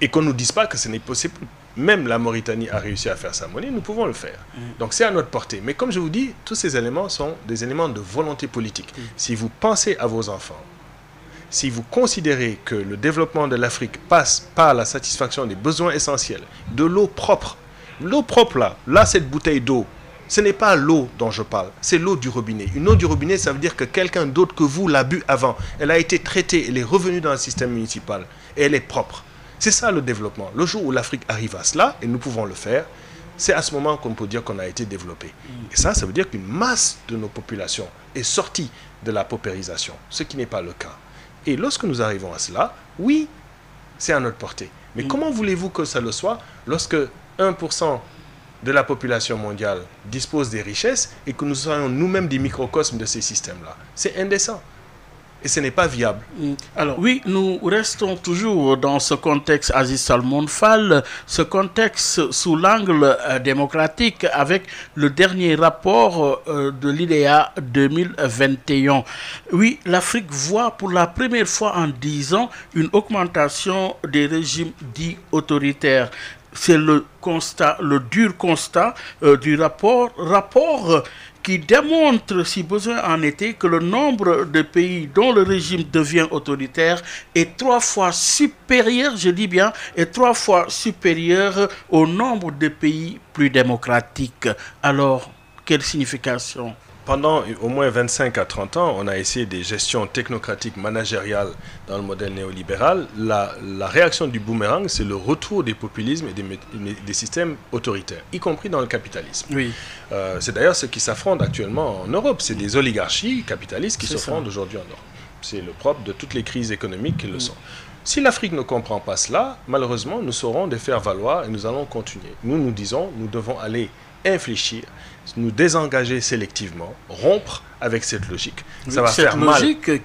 et qu'on ne nous dise pas que ce n'est possible. Même la Mauritanie a réussi à faire sa monnaie, nous pouvons le faire. Donc c'est à notre portée. Mais comme je vous dis, tous ces éléments sont des éléments de volonté politique. Si vous pensez à vos enfants, si vous considérez que le développement de l'Afrique passe par la satisfaction des besoins essentiels, de l'eau propre là, cette bouteille d'eau, ce n'est pas l'eau dont je parle, c'est l'eau du robinet. Une eau du robinet, ça veut dire que quelqu'un d'autre que vous l'a bu avant. Elle a été traitée, elle est revenue dans le système municipal et elle est propre. C'est ça le développement. Le jour où l'Afrique arrive à cela, et nous pouvons le faire, c'est à ce moment qu'on peut dire qu'on a été développé. Et ça veut dire qu'une masse de nos populations est sortie de la paupérisation, ce qui n'est pas le cas. Et lorsque nous arrivons à cela, oui, c'est à notre portée. Mais comment voulez-vous que ça le soit lorsque 1% de la population mondiale dispose des richesses et que nous soyons nous-mêmes des microcosmes de ces systèmes-là? C'est indécent. Et ce n'est pas viable. Alors oui, nous restons toujours dans ce contexte, Aziz Salmon Fall, ce contexte sous l'angle démocratique avec le dernier rapport de l'IDEA 2021. Oui, l'Afrique voit pour la première fois en 10 ans une augmentation des régimes dits autoritaires. C'est le constat, le dur constat du rapport qui démontre, si besoin en était, que le nombre de pays dont le régime devient autoritaire est 3 fois supérieur, je dis bien, est 3 fois supérieur au nombre de pays plus démocratiques. Alors, quelle signification ? Pendant au moins 25 à 30 ans, on a essayé des gestions technocratiques managériales dans le modèle néolibéral. La réaction du boomerang, c'est le retour des populismes et des systèmes autoritaires, y compris dans le capitalisme. Oui. C'est d'ailleurs ce qui s'affronte actuellement en Europe. C'est des oligarchies capitalistes qui s'affrontent aujourd'hui en Europe. C'est le propre de toutes les crises économiques qui le sont. Si l'Afrique ne comprend pas cela, malheureusement, nous saurons les faire valoir et nous allons continuer. Nous disons, nous devons aller infléchir, nous désengager sélectivement, rompre avec cette logique. Ça va faire mal. Cette logique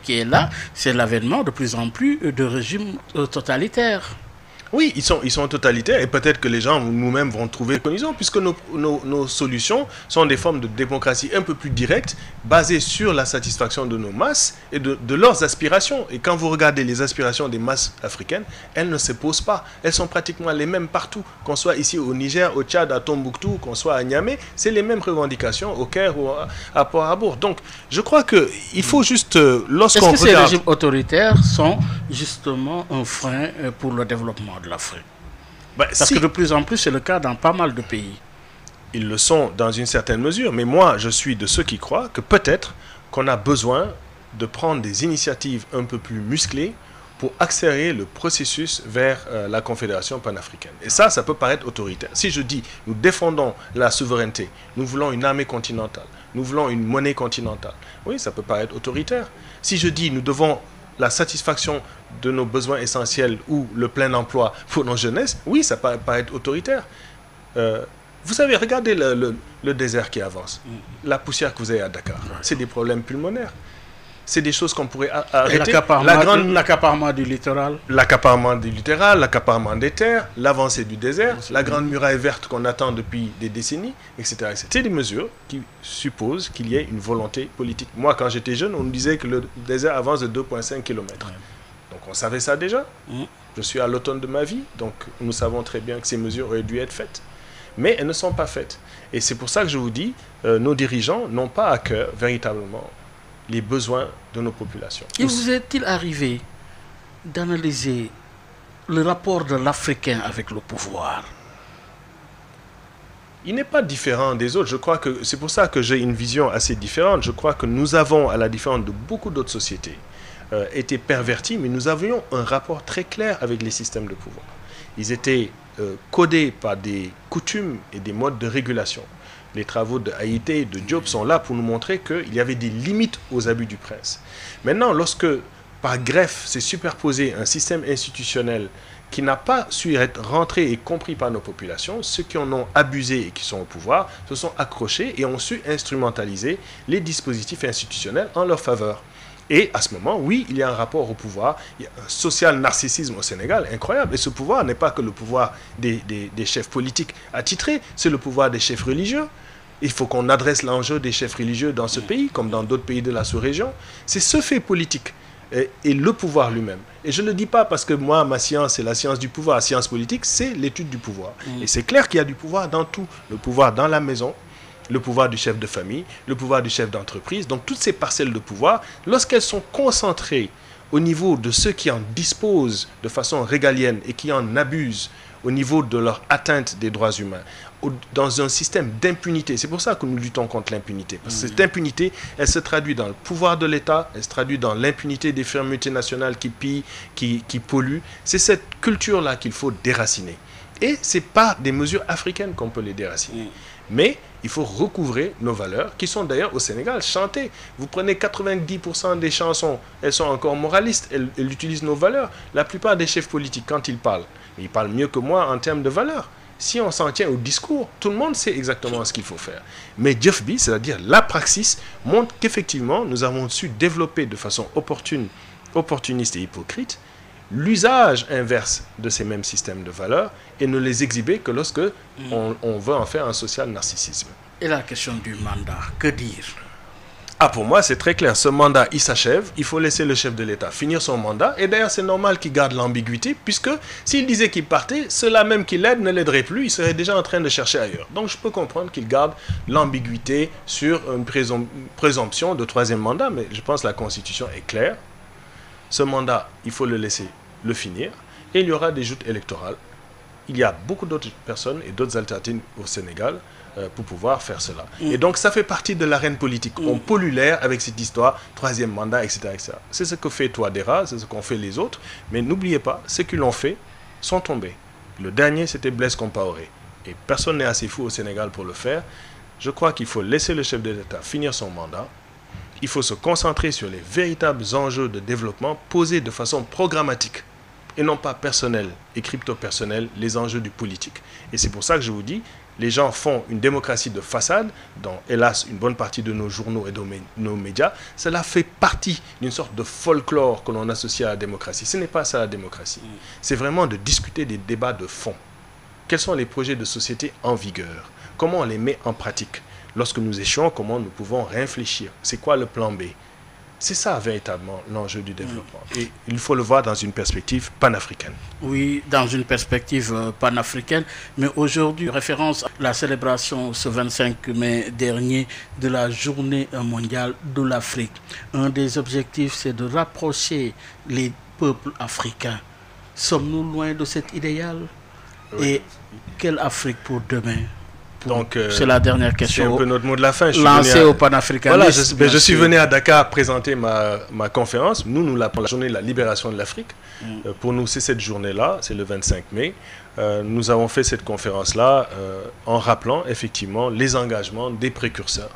qui est là, c'est l'avènement de plus en plus de régimes totalitaires. Oui, ils sont totalitaires et peut-être que les gens nous-mêmes vont trouver connisants puisque nos solutions sont des formes de démocratie un peu plus directes, basées sur la satisfaction de nos masses et de leurs aspirations. Et quand vous regardez les aspirations des masses africaines, elles ne se posent pas. Elles sont pratiquement les mêmes partout. Qu'on soit ici au Niger, au Tchad, à Tombouctou, qu'on soit à Niamey, c'est les mêmes revendications au Caire ou à Port-Harbour. Donc, je crois qu'il faut juste, lorsqu'on regarde... Est-ce que ces régimes autoritaires sont justement un frein pour le développement de l'Afrique? Parce que de plus en plus, c'est le cas dans pas mal de pays. Ils le sont dans une certaine mesure, mais moi, je suis de ceux qui croient que peut-être qu'on a besoin de prendre des initiatives un peu plus musclées pour accélérer le processus vers la Confédération panafricaine. Et ça peut paraître autoritaire. Si je dis, nous défendons la souveraineté, nous voulons une armée continentale, nous voulons une monnaie continentale, oui, ça peut paraître autoritaire. Si je dis, nous devons la satisfaction de nos besoins essentiels ou le plein emploi pour nos jeunesses, oui, ça peut paraître autoritaire. Vous savez, regardez le désert qui avance, la poussière que vous avez à Dakar, c'est des problèmes pulmonaires. C'est des choses qu'on pourrait arrêter. L'accaparement du littoral. L'accaparement du littoral, l'accaparement des terres, l'avancée du désert, la grande muraille verte qu'on attend depuis des décennies, etc. C'est des mesures qui supposent qu'il y ait une volonté politique. Moi, quand j'étais jeune, on nous disait que le désert avance de 2,5 km. Donc on savait ça déjà. Je suis à l'automne de ma vie, donc nous savons très bien que ces mesures auraient dû être faites. mais elles ne sont pas faites. Et c'est pour ça que je vous dis, nos dirigeants n'ont pas à cœur véritablement les besoins de nos populations. Et vous est-il arrivé d'analyser le rapport de l'Africain avec le pouvoir? Il n'est pas différent des autres. Je crois que c'est pour ça que j'ai une vision assez différente. Je crois que nous avons, à la différence de beaucoup d'autres sociétés, été pervertis, mais nous avions un rapport très clair avec les systèmes de pouvoir. Ils étaient codés par des coutumes et des modes de régulation. Les travaux de Haïté et de Diop sont là pour nous montrer qu'il y avait des limites aux abus du prince. Maintenant, lorsque par greffe s'est superposé un système institutionnel qui n'a pas su être rentré et compris par nos populations, ceux qui en ont abusé et qui sont au pouvoir se sont accrochés et ont su instrumentaliser les dispositifs institutionnels en leur faveur. Et à ce moment, oui, il y a un rapport au pouvoir, il y a un social narcissisme au Sénégal incroyable. Et ce pouvoir n'est pas que le pouvoir des chefs politiques attitrés, c'est le pouvoir des chefs religieux. Il faut qu'on adresse l'enjeu des chefs religieux dans ce pays, comme dans d'autres pays de la sous-région. C'est ce fait politique et le pouvoir lui-même. Et je ne le dis pas parce que moi, ma science, c'est la science du pouvoir. La science politique, c'est l'étude du pouvoir. Et c'est clair qu'il y a du pouvoir dans tout. Le pouvoir dans la maison, le pouvoir du chef de famille, le pouvoir du chef d'entreprise. Donc toutes ces parcelles de pouvoir, lorsqu'elles sont concentrées au niveau de ceux qui en disposent de façon régalienne et qui en abusent au niveau de leur atteinte des droits humains, dans un système d'impunité. C'est pour ça que nous luttons contre l'impunité. Parce que cette impunité, elle se traduit dans le pouvoir de l'État, elle se traduit dans l'impunité des firmes multinationales qui pillent, qui polluent. C'est cette culture-là qu'il faut déraciner. Et ce n'est pas des mesures africaines qu'on peut les déraciner. Mais il faut recouvrer nos valeurs, qui sont d'ailleurs au Sénégal chantées. Vous prenez 90% des chansons, elles sont encore moralistes, elles utilisent nos valeurs. La plupart des chefs politiques, quand ils parlent mieux que moi en termes de valeurs. Si on s'en tient au discours, tout le monde sait exactement ce qu'il faut faire. Mais Djefbi, c'est-à-dire la praxis, montre qu'effectivement, nous avons su développer de façon opportuniste et hypocrite l'usage inverse de ces mêmes systèmes de valeurs et ne les exhiber que lorsque on veut en faire un social narcissisme. Et la question du mandat, que dire? Pour moi, c'est très clair. Ce mandat, il s'achève. Il faut laisser le chef de l'État finir son mandat. Et d'ailleurs, c'est normal qu'il garde l'ambiguïté, puisque s'il disait qu'il partait, ceux-là même qui l'aident ne l'aideraient plus. Il serait déjà en train de chercher ailleurs. Donc, je peux comprendre qu'il garde l'ambiguïté sur une présomption de troisième mandat. Mais je pense que la Constitution est claire. Ce mandat, il faut le laisser le finir. Et il y aura des joutes électorales. Il y a beaucoup d'autres personnes et d'autres alternatives au Sénégal pour pouvoir faire cela. Et donc, ça fait partie de l'arène politique. On pollue l'air avec cette histoire, troisième mandat, etc. etc. C'est ce que fait Touadéra, c'est ce qu'ont fait les autres. Mais n'oubliez pas, ceux qui l'ont fait sont tombés. Le dernier, c'était Blaise Compaoré. Et personne n'est assez fou au Sénégal pour le faire. Je crois qu'il faut laisser le chef de l'État finir son mandat. Il faut se concentrer sur les véritables enjeux de développement posés de façon programmatique et non pas personnelle et crypto-personnelle, les enjeux du politique. Et c'est pour ça que je vous dis, les gens font une démocratie de façade, dont hélas une bonne partie de nos journaux et de nos médias. Cela fait partie d'une sorte de folklore que l'on associe à la démocratie. Ce n'est pas ça la démocratie. C'est vraiment de discuter des débats de fond. Quels sont les projets de société en vigueur? Comment on les met en pratique? Lorsque nous échouons, comment nous pouvons réfléchir? C'est quoi le plan B? C'est ça véritablement l'enjeu du développement. Et il faut le voir dans une perspective panafricaine. Oui, dans une perspective panafricaine. Mais aujourd'hui, référence à la célébration ce 25 mai dernier de la Journée mondiale de l'Afrique. Un des objectifs, c'est de rapprocher les peuples africains. Sommes-nous loin de cet idéal? Oui. Et quelle Afrique pour demain? Donc, c'est la dernière question. C'est un peu notre mot de la fin. Lancé au panafricanisme. Voilà, je suis venu à Dakar présenter ma conférence. Nous l'appelons la journée de la libération de l'Afrique. Pour nous, c'est cette journée-là, c'est le 25 mai. Nous avons fait cette conférence-là en rappelant effectivement les engagements des précurseurs.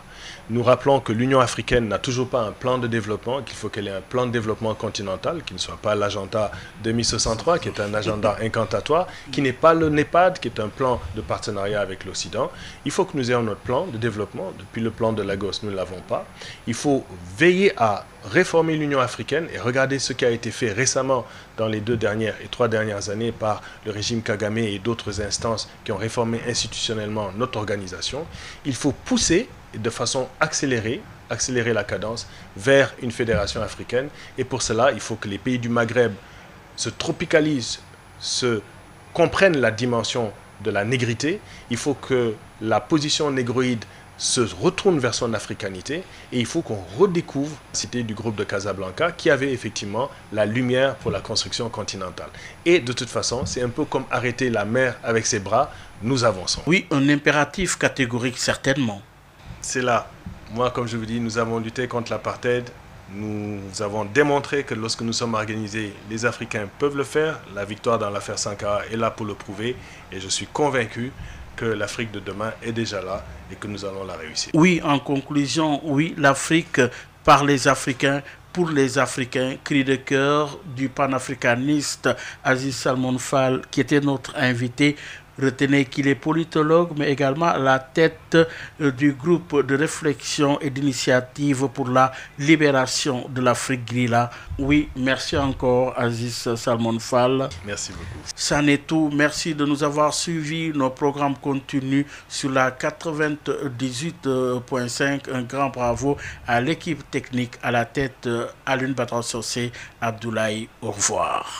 Nous rappelons que l'Union africaine n'a toujours pas un plan de développement, qu'il faut qu'elle ait un plan de développement continental, qui ne soit pas l'agenda 2063, qui est un agenda incantatoire, qui n'est pas le NEPAD, qui est un plan de partenariat avec l'Occident. Il faut que nous ayons notre plan de développement. Depuis le plan de Lagos, nous ne l'avons pas. Il faut veiller à réformer l'Union africaine et regarder ce qui a été fait récemment dans les 2 dernières et 3 dernières années par le régime Kagame et d'autres instances qui ont réformé institutionnellement notre organisation. Il faut pousser de façon accélérer la cadence vers une fédération africaine. Et pour cela, il faut que les pays du Maghreb se tropicalisent, comprennent la dimension de la négrité, il faut que la position négroïde se retourne vers son africanité et il faut qu'on redécouvre la cité du groupe de Casablanca qui avait effectivement la lumière pour la construction continentale. Et de toute façon, c'est un peu comme arrêter la mer avec ses bras, nous avançons. Oui, un impératif catégorique certainement. C'est là, moi comme je vous dis, nous avons lutté contre l'apartheid, nous avons démontré que lorsque nous sommes organisés, les Africains peuvent le faire, la victoire dans l'affaire Sankara est là pour le prouver et je suis convaincu que l'Afrique de demain est déjà là et que nous allons la réussir. Oui, en conclusion, oui, l'Afrique par les Africains, pour les Africains, cri de cœur du panafricaniste Aziz Salmon Fall, qui était notre invité. Retenez qu'il est politologue, mais également à la tête du groupe de réflexion et d'initiative pour la libération de l'Afrique Grilla. Oui, merci encore Aziz Salmon Fall. Merci beaucoup. C'en est tout. Merci de nous avoir suivis. Nos programmes continuent sur la 98.5. Un grand bravo à l'équipe technique à la tête Alun Batrassosé Abdoulaye. Au revoir.